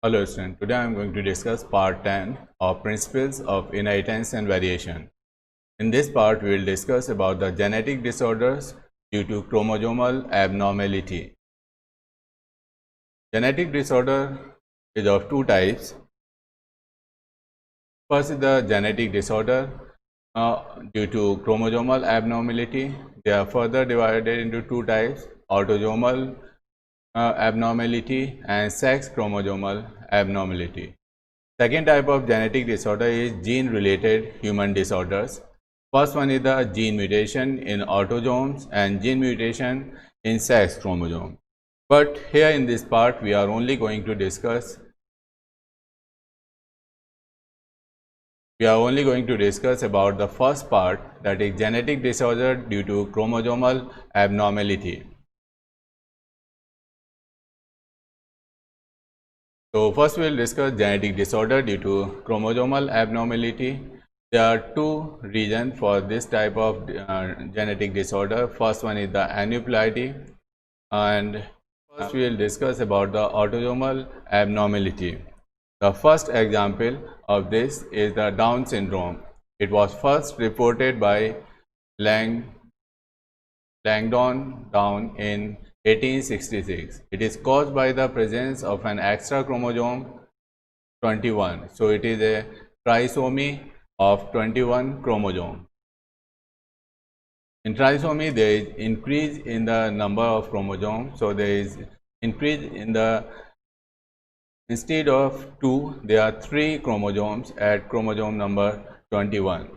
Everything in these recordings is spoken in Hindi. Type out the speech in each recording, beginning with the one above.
Hello students, today I am going to discuss part 10 of Principles of Inheritance and Variation. In this part, we will discuss about the genetic disorders due to chromosomal abnormality. Genetic disorder is of two types. First is the genetic disorder due to chromosomal abnormality. They are further divided into two types, autosomal abnormality and sex chromosomal abnormality. Second type of genetic disorder is gene-related human disorders. First one is the gene mutation in autosomes and gene mutation in sex chromosome. But here in this part, we are only going to discuss about the first part, that is genetic disorder due to chromosomal abnormality. So first we will discuss genetic disorder due to chromosomal abnormality. There are two reasons for this type of genetic disorder. First one is the aneuploidy, and first we will discuss about the autosomal abnormality. The first example of this is the Down syndrome. It was first reported by Langdon Down in 1866. It is caused by the presence of an extra chromosome 21. So it is a trisomy of 21 chromosome. In trisomy, there is increase in the number of chromosomes. So there is increase in the, instead of 2, there are 3 chromosomes at chromosome number 21.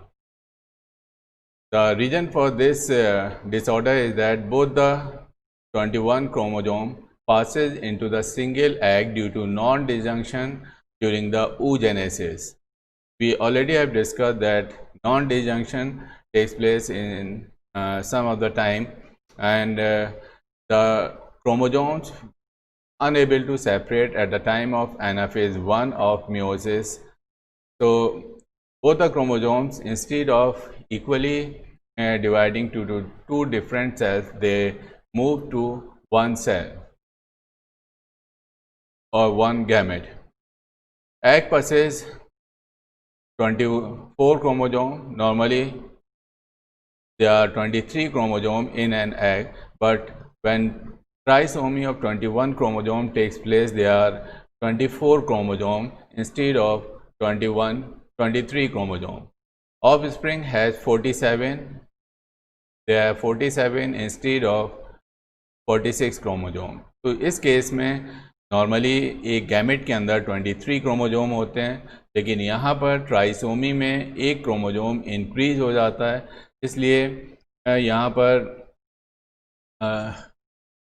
The reason for this disorder is that both the 21 chromosome passes into the single egg due to non-disjunction during the oogenesis. We already have discussed that non-disjunction takes place in some of the time, and the chromosomes unable to separate at the time of anaphase 1 of meiosis. So both the chromosomes, instead of equally dividing to two different cells, they move to one cell or one gamete. Egg possesses 24 chromosomes. Normally there are 23 chromosomes in an egg, but when trisomy of 21 chromosome takes place, there are 24 chromosomes instead of 23 chromosomes. Offspring has 47. There are 47 instead of 46 chromosome. तो इस केस में नॉर्मली एक गैमेट के अंदर 23 क्रोमोजोम होते हैं, लेकिन यहाँ पर ट्राइसोमी में एक क्रोमोजोम इंक्रीज हो जाता है, इसलिए यहाँ पर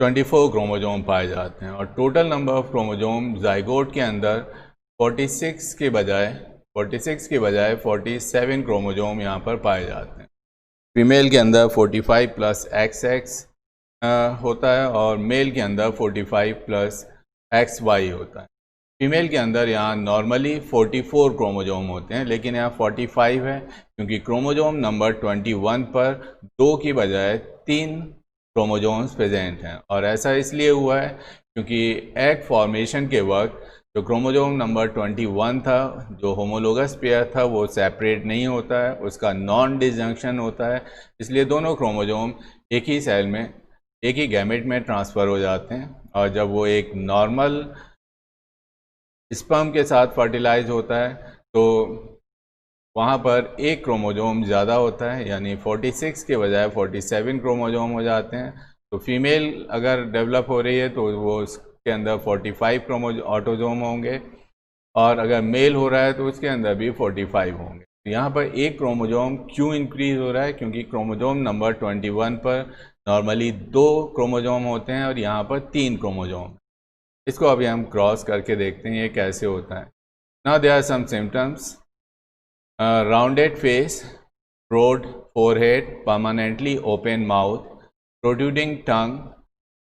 24 क्रोमोजोम पाए जाते हैं और total number of chromosome zygote के अंदर 46 के बजाय 47 क्रोमोजोम यहाँ पर पाए जाते हैं. फीमेल के अंदर 45 प्लस XX होता है और मेल के अंदर 45 प्लस XY होता है. फीमेल के अंदर यहाँ नॉर्मली 44 क्रोमोजोम होते हैं, लेकिन यहाँ 45 है क्योंकि क्रोमोजोम नंबर 21 पर 2 की बजाय 3 क्रोमोजोम्स प्रेजेंट हैं. और ऐसा इसलिए हुआ है क्योंकि एग फॉर्मेशन के वक्त जो क्रोमोजोम नंबर 21 था, जो होमोलोगस पेयर था, वो सेपरेट नहीं होता है, उसका नॉन डिसजंक्शन होता है, इसलिए दोनों क्रोमोजोम एक ही सेल में, एक ही गैमेट में ट्रांसफ़र हो जाते हैं. और जब वो एक नॉर्मल स्पर्म के साथ फर्टिलाइज होता है तो वहाँ पर एक क्रोमोजोम ज़्यादा होता है, यानी 46 के बजाय 47 क्रोमोजोम हो जाते हैं. तो फीमेल अगर डेवलप हो रही है तो वो उसके अंदर 45 ऑटोजोम होंगे, और अगर मेल हो रहा है तो उसके अंदर भी 45 होंगे. यहाँ पर एक क्रोमोजोम क्यों इंक्रीज हो रहा है? क्योंकि क्रोमोजोम नंबर 21 पर नॉर्मली 2 क्रोमोजोम होते हैं और यहाँ पर 3 क्रोमोजोम. इसको अभी हम क्रॉस करके देखते हैं ये कैसे होता है. Now there are some symptoms. Rounded face, broad forehead, permanently open mouth, protruding tongue,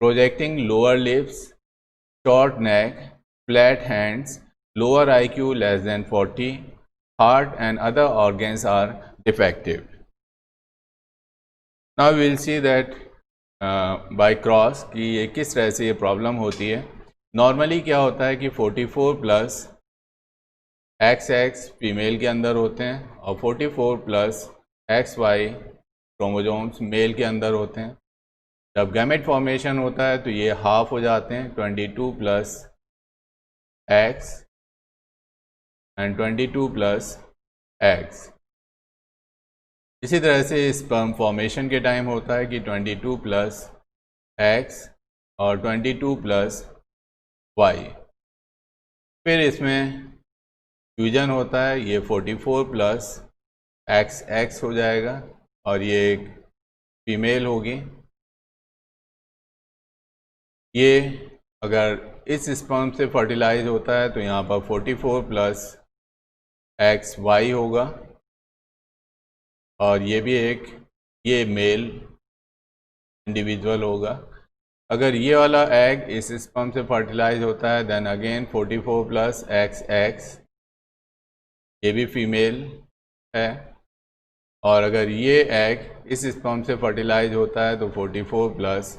projecting lower lips, short neck, flat hands, lower IQ less than 40, heart and other organs are defective. Now we will see that by cross कि ये किस तरह से ये प्रॉब्लम होती है. नॉर्मली क्या होता है कि 44 प्लस XX फीमेल के अंदर होते हैं और 44 प्लस XY क्रोमोसोम्स मेल के अंदर होते हैं। जब गैमेट फॉर्मेशन होता है तो ये हाफ हो जाते हैं, 22 plus X and 22 plus X। इसी तरह से स्पर्म फॉर्मेशन के टाइम होता है कि 22 प्लस X और 22 प्लस Y। फिर इसमें फ्यूजन होता है, ये 44 प्लस XX हो जाएगा और ये एक फीमेल होगी। ये अगर इस स्पर्म से फर्टिलाइज होता है तो यहाँ पर 44 प्लस XY होगा और ये भी ये मेल इंडिविजुअल होगा। अगर ये वाला एग इस स्पर्म से फर्टिलाइज होता है देन अगेन 44 प्लस XX, ये भी फीमेल है। और अगर ये एग इस स्पर्म से फर्टिलाइज होता है तो 44 प्लस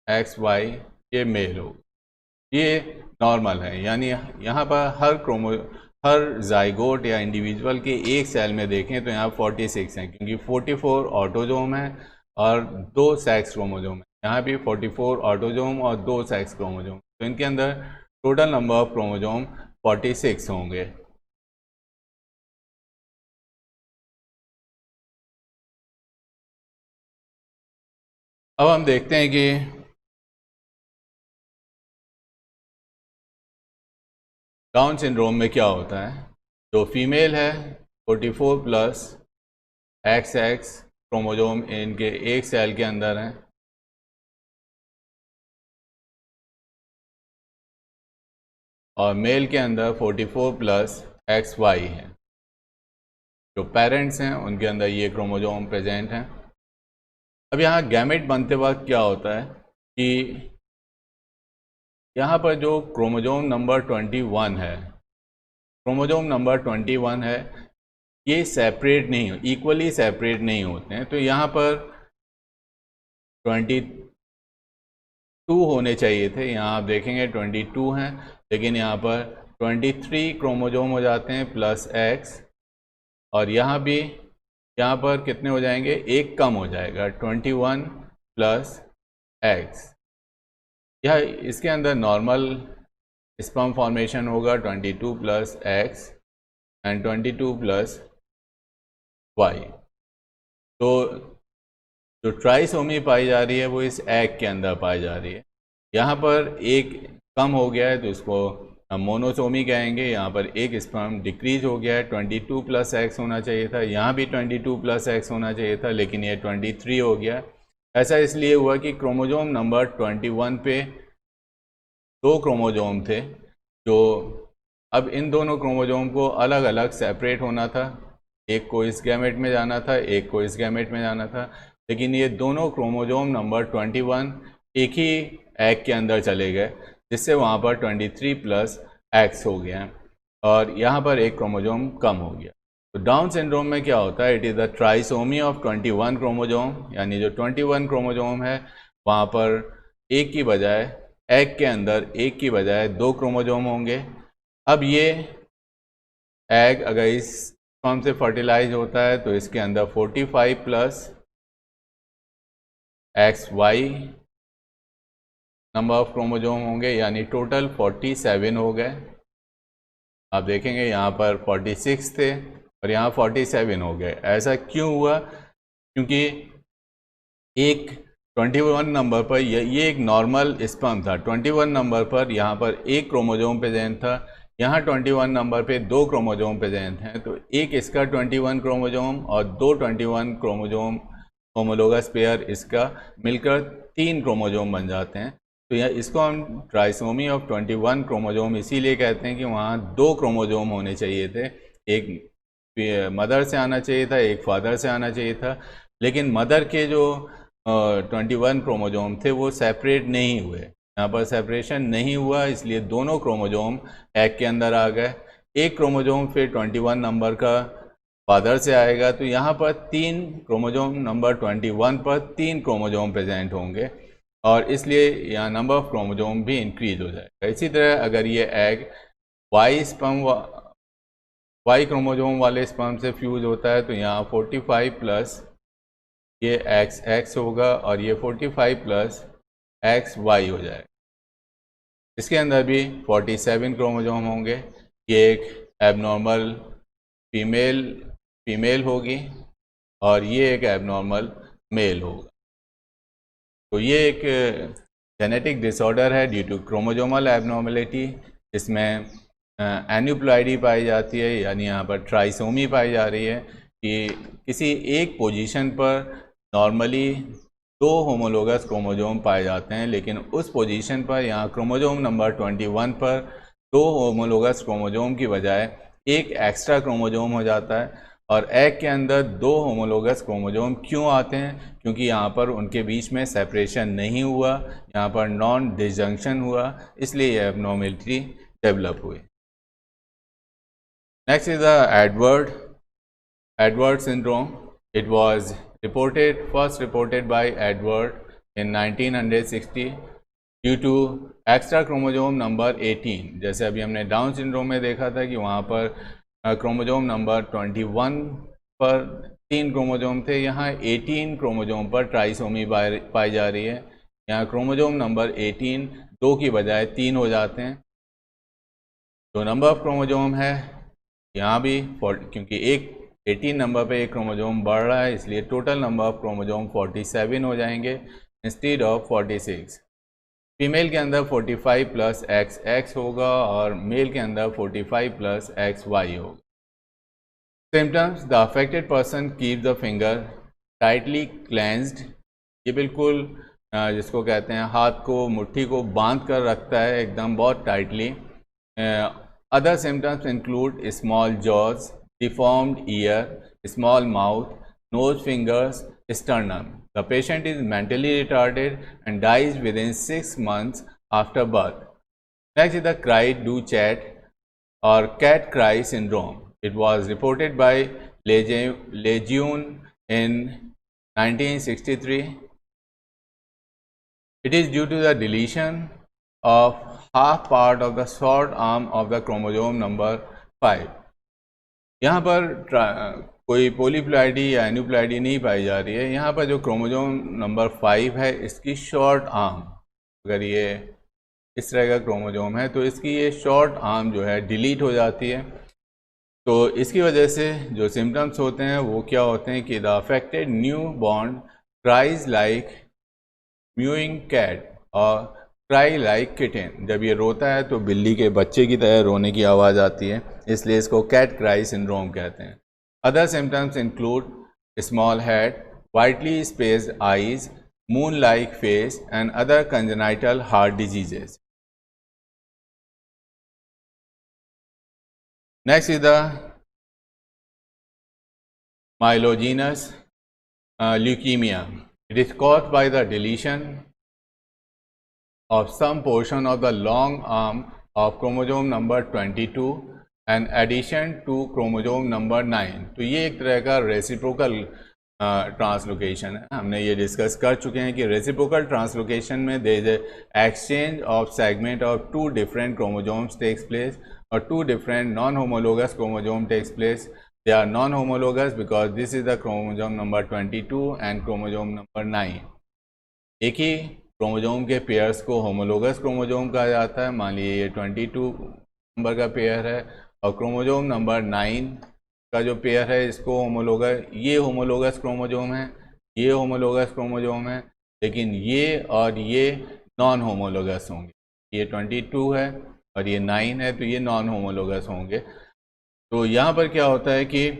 XY, ये मेल होगा। ये नॉर्मल है, यानी यहाँ पर हर जाइगोट या इंडिविजुअल के एक सेल में देखें तो यहाँ 46 हैं, क्योंकि 44 ऑटोजोम है और 2 सेक्स क्रोमोजोम है। यहाँ भी 44 ऑटोजोम और 2 सेक्स क्रोमोजोम, तो इनके अंदर टोटल नंबर ऑफ क्रोमोजोम 46 होंगे। अब हम देखते हैं कि डाउन सिंड्रोम में क्या होता है। जो फीमेल है 44 प्लस XX क्रोमोजोम इनके एक सेल के अंदर हैं, और मेल के अंदर 44 प्लस XY है। जो पेरेंट्स हैं उनके अंदर ये क्रोमोजोम प्रेजेंट हैं। अब यहाँ गैमेट बनते वक्त क्या होता है कि यहाँ पर जो क्रोमोजोम नंबर 21 है, क्रोमोजोम नंबर 21 है, ये सेपरेट नहीं, इक्वली सेपरेट नहीं होते हैं। तो यहाँ पर 22 होने चाहिए थे, यहाँ आप देखेंगे 22 हैं, लेकिन यहाँ पर 23 क्रोमोजोम हो जाते हैं प्लस X, और यहाँ भी यहाँ पर कितने हो जाएंगे, एक कम हो जाएगा 21 प्लस X। यह इसके अंदर नॉर्मल स्पर्म फॉर्मेशन होगा 22 plus X and 22 plus Y। तो जो ट्राइसोमी पाई जा रही है वो इस एग के अंदर पाई जा रही है। यहाँ पर एक कम हो गया है तो इसको हम मोनोसोमी कहेंगे। यहाँ पर एक स्पर्म डिक्रीज हो गया है, 22 प्लस X होना चाहिए था, यहाँ भी 22 प्लस X होना चाहिए था, लेकिन ये 23 हो गया। ऐसा इसलिए हुआ कि क्रोमोजोम नंबर 21 पे 2 क्रोमोजोम थे, जो अब इन दोनों क्रोमोजोम को अलग अलग सेपरेट होना था। एक को इस गैमेट में जाना था, एक को इस गैमेट में जाना था, लेकिन ये दोनों क्रोमोजोम नंबर 21 एक ही एग के अंदर चले गए, जिससे वहाँ पर 23 प्लस X हो गया और यहाँ पर एक क्रोमोजोम कम हो गया। तो डाउन सिंड्रोम में क्या होता है, it is the trisomy of 21 chromosome, यानी जो 21 क्रोमोजोम है वहाँ पर एक की बजाय एग के अंदर एक की बजाय 2 क्रोमोजोम होंगे। अब ये एग अगर इस फॉर्म से फर्टिलाइज होता है तो इसके अंदर 45 plus XY number of chromosome होंगे, यानी टोटल 47 हो गए। आप देखेंगे यहाँ पर 46 थे और यहाँ 47 हो गए। ऐसा क्यों हुआ? क्योंकि एक 21 नंबर पर ये एक नॉर्मल स्पर्म था, 21 नंबर पर यहाँ पर एक क्रोमोजोम प्रेजेंट था, यहाँ 21 नंबर पे 2 क्रोमोजोम प्रेजेंट हैं, तो एक इसका 21 क्रोमोजोम और 2 21 क्रोमोजोम होमोलोगस पेयर इसका मिलकर 3 क्रोमोजोम बन जाते हैं। तो यह इसको हम ट्राइसोमी ऑफ 21 क्रोमोजोम इसीलिए कहते हैं कि वहाँ 2 क्रोमोजोम होने चाहिए थे, एक मदर से आना चाहिए था, एक फादर से आना चाहिए था, लेकिन मदर के जो 21 क्रोमोजोम थे वो सेपरेट नहीं हुए, यहाँ पर सेपरेशन नहीं हुआ, इसलिए दोनों क्रोमोजोम एग के अंदर आ गए। एक क्रोमोजोम फिर 21 नंबर का फादर से आएगा, तो यहाँ पर 3 क्रोमोजोम नंबर 21 पर 3 क्रोमोजोम प्रेजेंट होंगे, और इसलिए यहाँ नंबर ऑफ क्रोमोजोम भी इंक्रीज हो जाएगा। इसी तरह अगर ये एग वाई क्रोमोजोम वाले स्पर्म से फ्यूज होता है तो यहाँ 45 प्लस ये एक्स होगा और ये 45 प्लस एक्स वाई हो जाएगा। इसके अंदर भी 47 क्रोमोजोम होंगे। ये एक एबनॉर्मल फीमेल होगी और ये एक एबनॉर्मल मेल होगा। तो ये एक जेनेटिक डिसऑर्डर है ड्यू टू क्रोमोजोमल एबनॉर्मलिटी, जिसमें एन्यूप्लॉइडी पाई जाती है, यानी यहाँ पर ट्राइसोमी पाई जा रही है कि किसी एक पोजीशन पर नॉर्मली 2 होमोलोगस क्रोमोजोम पाए जाते हैं, लेकिन उस पोजीशन पर यहाँ क्रोमोजोम नंबर 21 पर 2 होमोलोगस क्रोमोजोम की बजाय एक एक्स्ट्रा क्रोमोजोम हो जाता है। और एग के अंदर 2 होमोलोगस क्रोमोजोम क्यों आते हैं? क्योंकि यहाँ पर उनके बीच में सेपरेशन नहीं हुआ, यहाँ पर नॉन डिसजंक्शन हुआ, इसलिए ये एबनॉर्मलिटी डेवलप हुई। Next is the Edward syndrome. It was first reported by Edward in 1960 due to extra chromosome number 18. जैसे अभी हमने डाउन सिंड्रोम में देखा था कि वहाँ पर क्रोमोजोम नंबर 21 पर 3 क्रोमोजोम थे, यहाँ 18 क्रोमोजोम पर ट्राइसोमी पाई जा रही है। यहाँ क्रोमोजोम नंबर 18 2 की बजाय 3 हो जाते हैं। जो नंबर ऑफ क्रोमोजोम है यहाँ भी क्योंकि 18 नंबर पे एक क्रोमोजोम बढ़ रहा है, इसलिए टोटल नंबर ऑफ क्रोमोजोम 47 हो जाएंगे इंस्टेड ऑफ 46। फीमेल के अंदर 45 प्लस एक्स होगा और मेल के अंदर 45 प्लस एक्स वाई होगा। Symptoms: the affected person keep the finger tightly cleansed, ये बिल्कुल जिसको कहते हैं हाथ को मुट्ठी को बांध कर रखता है एकदम बहुत tightly. Other symptoms include small jaws, deformed ear, small mouth, nose, fingers, sternum. The patient is mentally retarded and dies within 6 months after birth. Next is the cry do chat or cat cry syndrome. It was reported by Lejeune in 1963. It is due to the deletion of half part of the short arm of the chromosome number 5. यहाँ पर कोई पॉलीप्लॉइडी या एन्यूप्लॉइडी नहीं पाई जा रही है। यहाँ पर जो क्रोमोजोम नंबर 5 है इसकी शॉर्ट आर्म, अगर ये इस तरह का क्रोमोजोम है तो इसकी ये शॉर्ट आर्म जो है डिलीट हो जाती है। तो इसकी वजह से जो सिम्टम्स होते हैं वो क्या होते हैं कि the affected new born cries like mewing cat और क्राई लाइक किटन। जब ये रोता है तो बिल्ली के बच्चे की तरह रोने की आवाज़ आती है, इसलिए इसको कैट क्राई सिंड्रोम कहते हैं। Other symptoms include small head, widely spaced eyes, moon like face and other congenital heart diseases. Next is the myelogenous leukemia. It is caused by the deletion of some portion of the long arm of chromosome number 22 and addition to chromosome number 9. तो ये एक तरह का रेसिप्रोकल ट्रांसलोकेशन है। हमने ये डिस्कस कर चुके हैं कि रेसिप्रोकल ट्रांसलोकेशन में there is exchange of segment of 2 different chromosomes takes place और 2 different non homologous chromosome takes place. They are non-homologous because this is the chromosome number 22 and chromosome number 9. एक ही क्रोमोजोम के पेयर्स को होमोलोगस क्रोमोजोम कहा जाता है। मान लीजिए ये 22 नंबर का पेयर है और क्रोमोजोम नंबर 9 का जो पेयर है इसको ये होमोलोगस क्रोमोजोम है, ये होमोलोगस क्रोमोजोम है, लेकिन ये और ये नॉन होमोलोगस होंगे। ये 22 है और ये 9 है तो ये नॉन होमोलोगस होंगे। तो यहाँ पर क्या होता है कि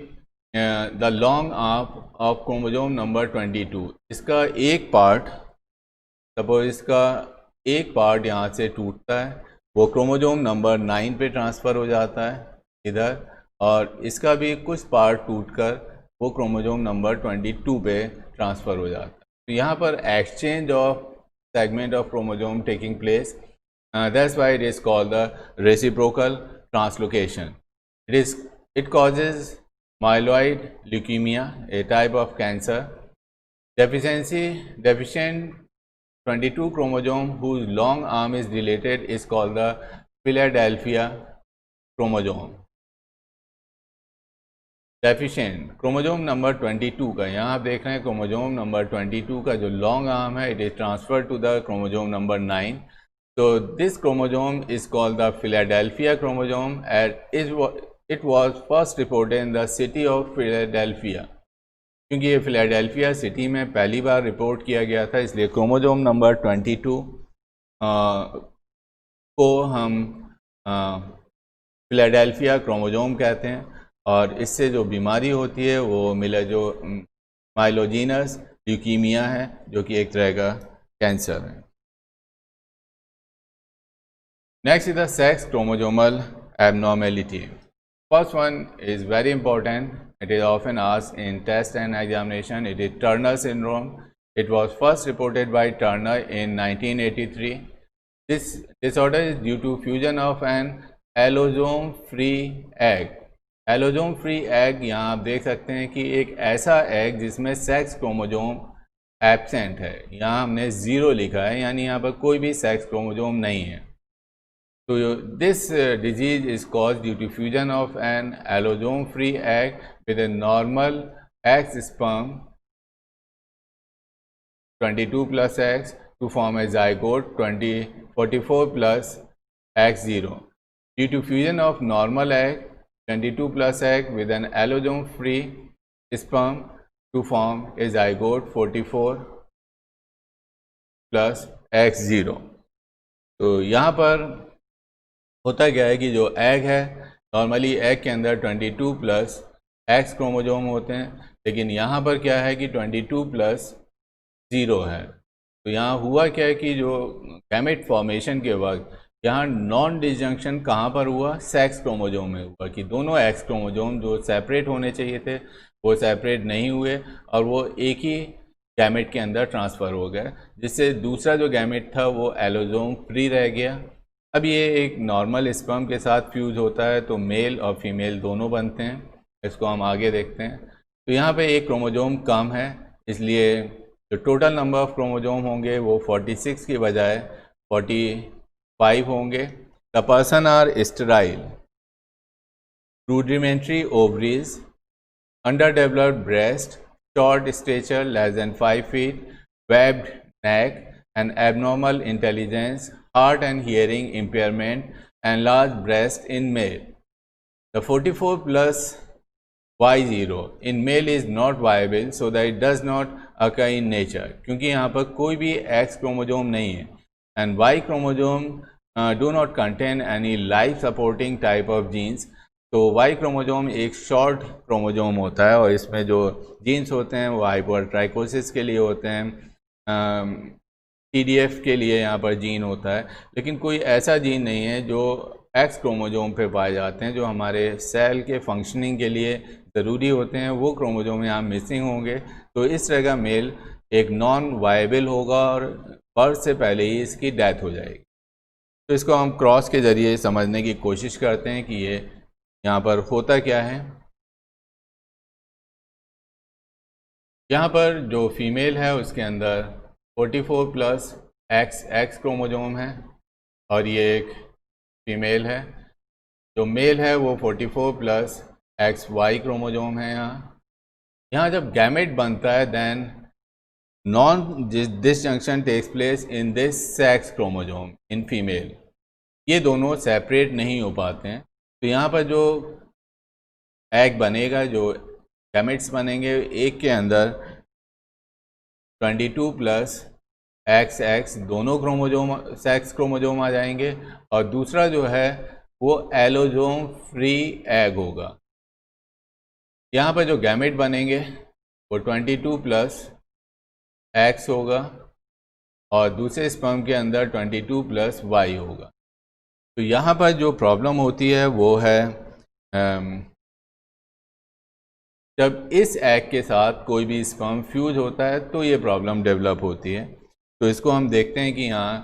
the long arm of chromosome number 22, इसका एक पार्ट, सपोज इसका एक पार्ट यहाँ से टूटता है, वो क्रोमोजोम नंबर 9 पे ट्रांसफ़र हो जाता है इधर, और इसका भी कुछ पार्ट टूटकर वो क्रोमोजोम नंबर 22 पे ट्रांसफ़र हो जाता है। तो यहाँ पर exchange of segment of chromosome taking place, that's why it is called the reciprocal translocation. It causes myeloid leukemia, a type of cancer. Deficient 22 chromosome whose long arm is related is called the Philadelphia chromosome. Deficient chromosome number 22 का, यहाँ आप देख रहे हैं क्रोमोजोम नंबर 22 का जो लॉन्ग आर्म है, it is transferred to the chromosome number 9. So this chromosome is called the Philadelphia chromosome and it was first reported in the city of Philadelphia. क्योंकि ये फिलाडेल्फिया सिटी में पहली बार रिपोर्ट किया गया था, इसलिए क्रोमोजोम नंबर 22 को हम फिलाडेल्फिया क्रोमोजोम कहते हैं. और इससे जो बीमारी होती है वो माइलोजीनस ल्यूकीमिया है, जो कि एक तरह का कैंसर है. Next is the sex chromosomal abnormality. First one is very important. It is often asked in test and examination. It is Turner syndrome. It was first reported by Turner in 1983. This disorder is due to fusion of an allosome-free egg. Allosome-free egg, यहाँ आप देख सकते हैं कि एक ऐसा एग जिसमें सेक्स क्रोमोजोम एब्सेंट है. यहाँ हमने 0 लिखा है, यानी यहाँ पर कोई भी सेक्स क्रोमोजोम नहीं है. So this disease is caused due to fusion of an allosome-free egg with a normal X sperm 22 plus X to form a zygote 44 plus X0. Due to fusion of normal egg 22 plus X with an allosome-free sperm to form a zygote 44 plus X0. तो यहाँ पर होता क्या है कि जो एग है, नॉर्मली एग के अंदर 22 प्लस एक्स क्रोमोजोम होते हैं, लेकिन यहाँ पर क्या है कि 22 प्लस 0 है. तो यहाँ हुआ क्या है कि जो गैमेट फॉर्मेशन के वक्त यहाँ नॉन डिसजंक्शन कहाँ पर हुआ, सेक्स क्रोमोजोम में हुआ, कि दोनों एक्स क्रोमोजोम जो सेपरेट होने चाहिए थे वो सेपरेट नहीं हुए और वो एक ही गैमेट के अंदर ट्रांसफ़र हो गए, जिससे दूसरा जो गैमेट था वो एलोसोम फ्री रह गया. अब ये एक नॉर्मल स्पर्म के साथ फ्यूज होता है तो मेल और फीमेल दोनों बनते हैं. इसको हम आगे देखते हैं. तो यहाँ पे एक क्रोमोजोम कम है, इसलिए जो टोटल नंबर ऑफ क्रोमोजोम होंगे वो 46 की बजाय 45 होंगे. The person are sterile, rudimentary ovaries, underdeveloped breast, short stature less than 5 feet, webbed neck, and abnormal intelligence, heart and hearing impairment, and large breast in male. The 44 plus Y0 in male is not viable, so that it does not occur in nature. क्योंकि यहाँ पर कोई भी X क्रोमोजोम नहीं है, and Y chromosome do not contain any life supporting type of genes. तो Y क्रोमोजोम एक शॉर्ट क्रोमोजोम होता है और इसमें जो जीन्स होते हैं वो हाइपोट्राइकोसिस के लिए होते हैं, TDF के लिए यहाँ पर जीन होता है, लेकिन कोई ऐसा जीन नहीं है जो X क्रोमोजोम पे पाए जाते हैं जो हमारे सेल के फंक्शनिंग के लिए ज़रूरी होते हैं. वो क्रोमोजोम यहाँ मिसिंग होंगे, तो इस तरह का मेल एक नॉन वायबल होगा और बर्थ से पहले ही इसकी डेथ हो जाएगी. तो इसको हम क्रॉस के ज़रिए समझने की कोशिश करते हैं कि ये यहाँ पर होता क्या है. यहाँ पर जो फीमेल है उसके अंदर 44 प्लस एक्स क्रोमोजोम है और ये एक फीमेल है. जो मेल है वो 44 प्लस XY क्रोमोजोम है. यहाँ जब गैमेट बनता है then non disjunction takes place in this sex chromosome in female. ये दोनों सेपरेट नहीं हो पाते हैं. तो यहाँ पर जो एग बनेगा, जो गैमेट्स बनेंगे, एक के अंदर 22 प्लस XX दोनों क्रोमोजोम सेक्स क्रोमोजोम आ जाएंगे और दूसरा जो है वो एलोसोम फ्री एग होगा. यहाँ पर जो गैमेट बनेंगे वो 22 प्लस X होगा और दूसरे स्पर्म के अंदर 22 प्लस Y होगा. तो यहाँ पर जो प्रॉब्लम होती है वो है जब इस एग के साथ कोई भी स्पर्म फ्यूज होता है तो ये प्रॉब्लम डेवलप होती है. तो इसको हम देखते हैं कि यहाँ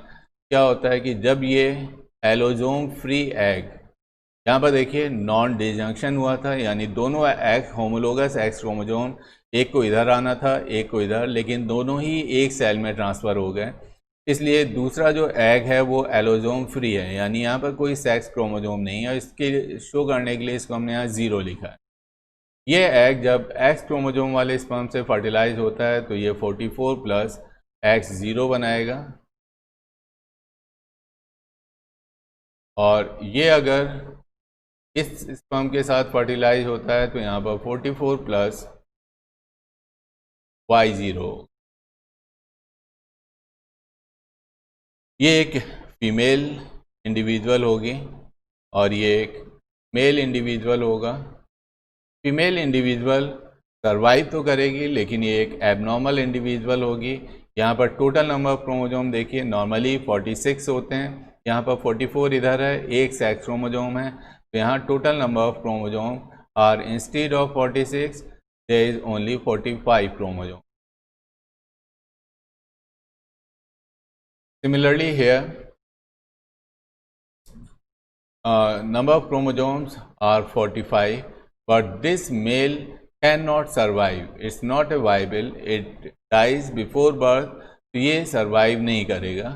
क्या होता है कि जब ये एलोसोम फ्री एग, यहाँ पर देखिए नॉन डिसजंक्शन हुआ था, यानी दोनों एग होमोलोगस एक्स क्रोमोजोम, एक को इधर आना था एक को इधर, लेकिन दोनों ही एक सेल में ट्रांसफ़र हो गए. इसलिए दूसरा जो एग है वो एलोसोम फ्री है, यानी यहाँ पर कोई सेक्स क्रोमोसोम नहीं है। इसके शो करने के लिए इसको हमने यहाँ 0 लिखा है। ये एग जब एक्स क्रोमोसोम वाले स्पर्म से फर्टिलाइज होता है तो ये 44 प्लस एक्स 0 बनाएगा, और ये अगर इस स्पर्म के साथ फर्टिलाइज होता है तो यहाँ पर 44 प्लस वाई 0। ये एक फीमेल इंडिविजुअल होगी और ये एक मेल इंडिविजुअल होगा। फीमेल इंडिविजुअल सर्वाइव तो करेगी लेकिन ये एक एबनॉर्मल इंडिविजुअल होगी। यहाँ पर टोटल नंबर ऑफ क्रोमोसोम देखिए, नॉर्मली 46 होते हैं, यहाँ पर 44 इधर है, एक सेक्स क्रोमोसोम है, तो यहाँ total number of chromosome are instead of 46 there is only 45 chromosome. Similarly here, number of chromosomes are 45, but this male cannot survive. It's not a viable. It dies before birth. तो ये survive नहीं करेगा.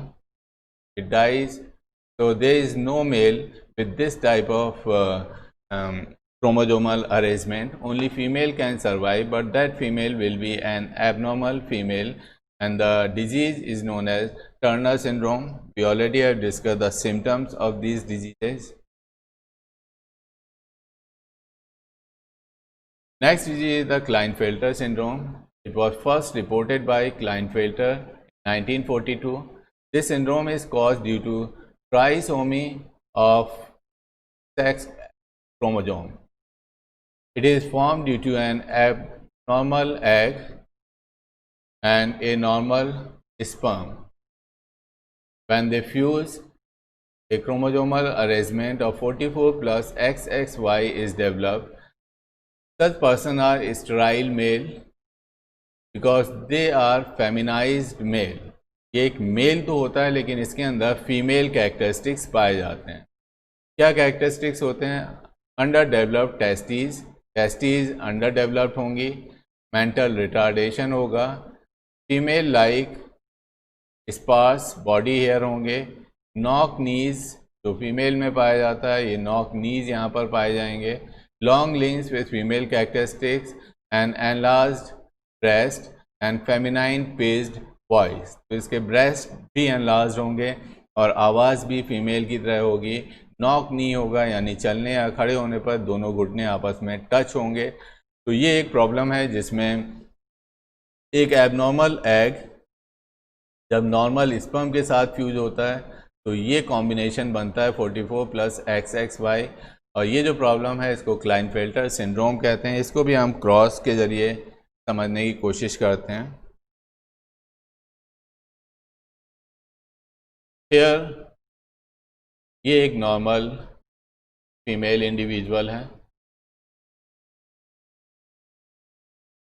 It dies. So there is no male with this type of chromosomal arrangement. Only female can survive, but that female will be an abnormal female, and the disease is known as Turner syndrome. We already have discussed the symptoms of these diseases. Next disease is the Klinefelter syndrome. It was first reported by Klinefelter in 1942. This syndrome is caused due to trisomy of sex chromosome. It is formed due to an abnormal egg and a normal sperm. When they fuse, a chromosomal arrangement of 44 plus XXY is developed. Such persons are sterile male because they are feminized male. ये एक मेल तो होता है लेकिन इसके अंदर फीमेल कैरेक्टरिस्टिक्स पाए जाते हैं। क्या कैरेक्टरिस्टिक्स होते हैं? Under developed testes, testes under developed होंगी, मेंटल रिटार्डेशन होगा, female like sparse body hair होंगे, नॉक नीज जो फीमेल में पाया जाता है, ये नॉक नीज यहाँ पर पाए जाएंगे, long limbs with female characteristics and enlarged breast and feminine pitched voice. तो इसके ब्रेस्ट भी एनलार्ज्ड होंगे और आवाज़ भी फीमेल की तरह होगी। नॉक नी होगा, यानी चलने या खड़े होने पर दोनों घुटने आपस में टच होंगे। तो ये एक प्रॉब्लम है जिसमें एक एबनॉर्मल एग जब नॉर्मल स्पर्म के साथ फ्यूज होता है तो ये कॉम्बिनेशन बनता है 44 प्लस XXY, और ये जो प्रॉब्लम है इसको क्लाइनफेल्टर सिंड्रोम कहते हैं। इसको भी हम क्रॉस के ज़रिए समझने की कोशिश करते हैं। फिर ये एक नॉर्मल फीमेल इंडिविजुअल है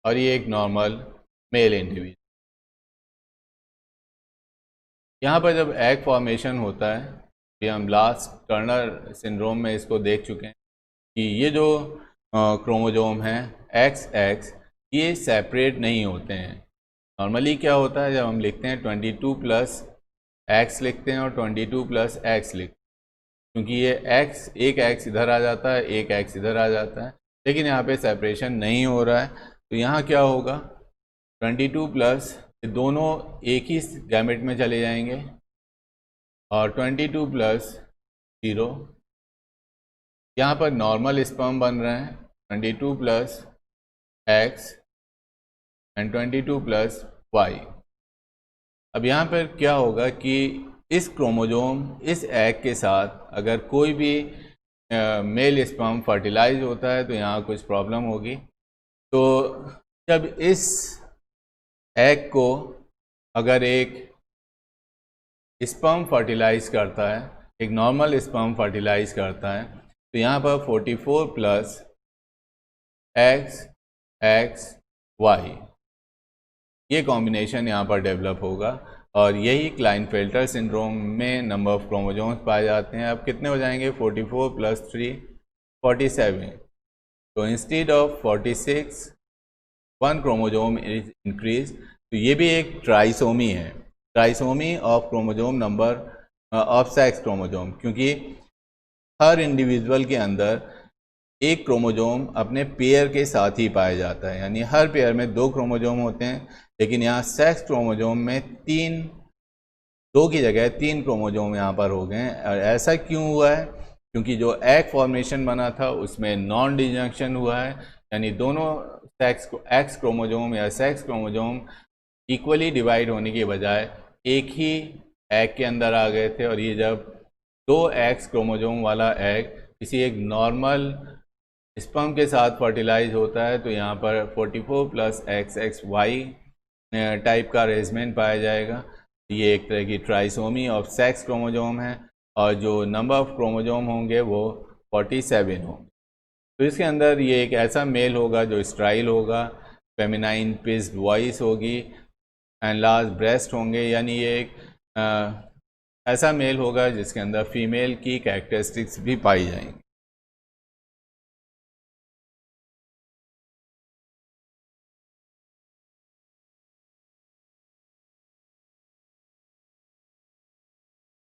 और ये एक नॉर्मल मेल इंडिविजुअल। यहाँ पर जब एग फॉर्मेशन होता है, ये हम लास्ट टर्नर सिंड्रोम में इसको देख चुके हैं कि ये जो क्रोमोसोम हैं XX, ये सेपरेट नहीं होते हैं। नॉर्मली क्या होता है, जब हम लिखते हैं 22 प्लस X लिखते हैं और 22 प्लस X लिखते हैं, क्योंकि ये X, एक X इधर आ जाता है, एक X इधर आ जाता है, लेकिन यहाँ पे सेपरेशन नहीं हो रहा है। तो यहाँ क्या होगा, 22 प्लस दोनों एक ही गैमेट में चले जाएंगे और 22 प्लस 0, यहाँ पर नॉर्मल स्पर्म बन रहे हैं 22 plus X and 22 plus Y। अब यहाँ पर क्या होगा कि इस क्रोमोसोम, इस एग के साथ अगर कोई भी मेल स्पर्म फर्टिलाइज होता है तो यहाँ कुछ प्रॉब्लम होगी। तो जब इस एग को अगर एक स्पर्म फर्टिलाइज करता है, एक नॉर्मल स्पर्म फर्टिलाइज करता है, तो यहाँ पर 44 प्लस XXY ये कॉम्बिनेशन यहाँ पर डेवलप होगा और यही क्लाइनफेल्टर सिंड्रोम में नंबर ऑफ क्रोमोसोम्स पाए जाते हैं। अब कितने हो जाएंगे, 44 प्लस 3 47। तो instead of 46 1 chromosome is increase. तो ये भी एक ट्राइसोमी है। Trisomy of chromosome number of sex chromosome, क्योंकि हर इंडिविजुअल के अंदर एक क्रोमोजोम अपने पेयर के साथ ही पाया जाता है, यानी हर पेयर में 2 क्रोमोजोम होते हैं, लेकिन यहाँ सेक्स क्रोमोजोम में 2 की जगह 3 क्रोमोजोम यहाँ पर हो गए हैं। और ऐसा क्यों हुआ है? क्योंकि जो एग फॉर्मेशन बना था उसमें नॉन डिजंक्शन हुआ है, यानी दोनों एक्स क्रोमोजोम या सेक्स क्रोमोजोम इक्वली डिवाइड होने की बजाय एक ही एग के अंदर आ गए थे। और ये जब 2 एक्स क्रोमोजोम वाला एग किसी एक नॉर्मल स्पर्म के साथ फर्टिलाइज होता है तो यहाँ पर 44 + XXY टाइप का अरेंजमेंट पाया जाएगा। ये एक तरह की ट्राइसोमी ऑफ सेक्स क्रोमोजोम है और जो नंबर ऑफ क्रोमोजोम होंगे वो 47 होंगे। तो इसके अंदर ये एक ऐसा मेल होगा जो स्ट्राइल होगा, फेमिनाइन पिस्ड वॉइस होगी, एनलार्ज ब्रेस्ट होंगे, यानी ये एक ऐसा मेल होगा जिसके अंदर फीमेल की कैरेक्टरिस्टिक्स भी पाई जाएंगी।